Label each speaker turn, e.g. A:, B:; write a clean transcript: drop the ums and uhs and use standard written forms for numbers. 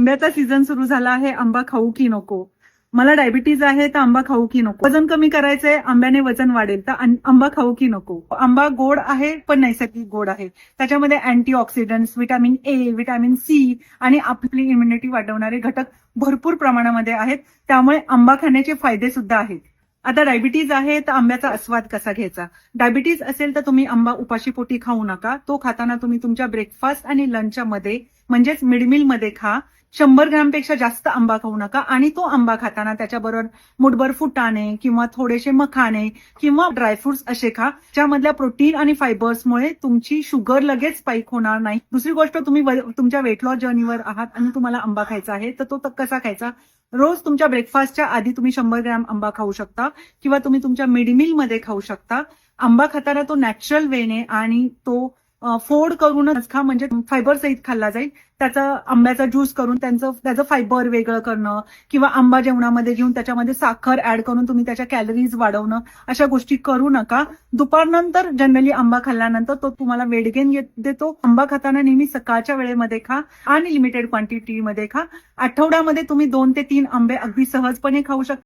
A: आंब्याचा सीझन सुरू झाला आहे. आंबा खाऊ की नको? मला डायबिटीज आहे तर आंबा खाऊ की नको? वजन कमी करायचंय, आंब्याने वजन वाढेल तर आंबा खाऊ की नको? आंबा गोड आहे पण नैसर्गिक गोड आहे. त्याच्यामध्ये antioxidants, vitamin A, vitamin C आणि आपली इम्युनिटी वाढवणारे घटक भरपूर प्रमाणामध्ये आहेत. त्यामुळे आंबा खाण्याचे फायदे सुद्धा आहेत. आता डायबिटीज आहे तर आंब्याचा आस्वाद कसा घ्यायचा? डायबिटीज असेल तर तुम्ही आंबा उपाशीपोटी खाऊ नका. तो खाताना तुम्ही तुमच्या ब्रेकफास्ट आणि लंचच्या मध्ये म्हणजेच मिडमील मध्ये खा. 100 ग्रॅमपेक्षा जास्त आंबा खाऊ नका आणि तो आंबा खाताना त्याच्याबरोबर मुठभर फुटाणे किंवा थोडेसे मखाणे किंवा ड्रायफ्रुट्स असे खा, ज्यामधल्या प्रोटीन आणि फायबर्समुळे तुमची शुगर लगेच स्पाइक होणार नाही. दुसरी गोष्ट, तुम्ही तुमच्या वेट लॉस जर्नीवर आहात आणि तुम्हाला आंबा खायचा आहे तर तो कसा खायचा? रोज तुमच्या ब्रेकफास्टच्या आधी तुम्ही 100 ग्रॅम आंबा खाऊ शकता किंवा तुम्ही तुमच्या मिडमील मध्ये खाऊ शकता. आंबा खाताना तो नॅचरल वेने आणि तो फोड करूनच खा, म्हणजे फायबर सहित खाल्ला जाईल. त्याचा आंब्याचा ज्यूस करून त्याचं फायबर वेगळं करणं किंवा आंबा जेवणामध्ये घेऊन त्याच्यामध्ये साखर ऍड करून तुम्ही त्याच्या कॅलरीज वाढवणं, अशा गोष्टी करू नका. दुपारनंतर जनरली आंबा खाल्ल्यानंतर तो तुम्हाला वेट गेन देतो. आंबा खाताना नेहमी सकाळच्या वेळेमध्ये खा आणि लिमिटेड क्वांटिटीमध्ये खा. आठवड्यामध्ये तुम्ही 2 ते 3 आंबे अगदी सहजपणे खाऊ शकता.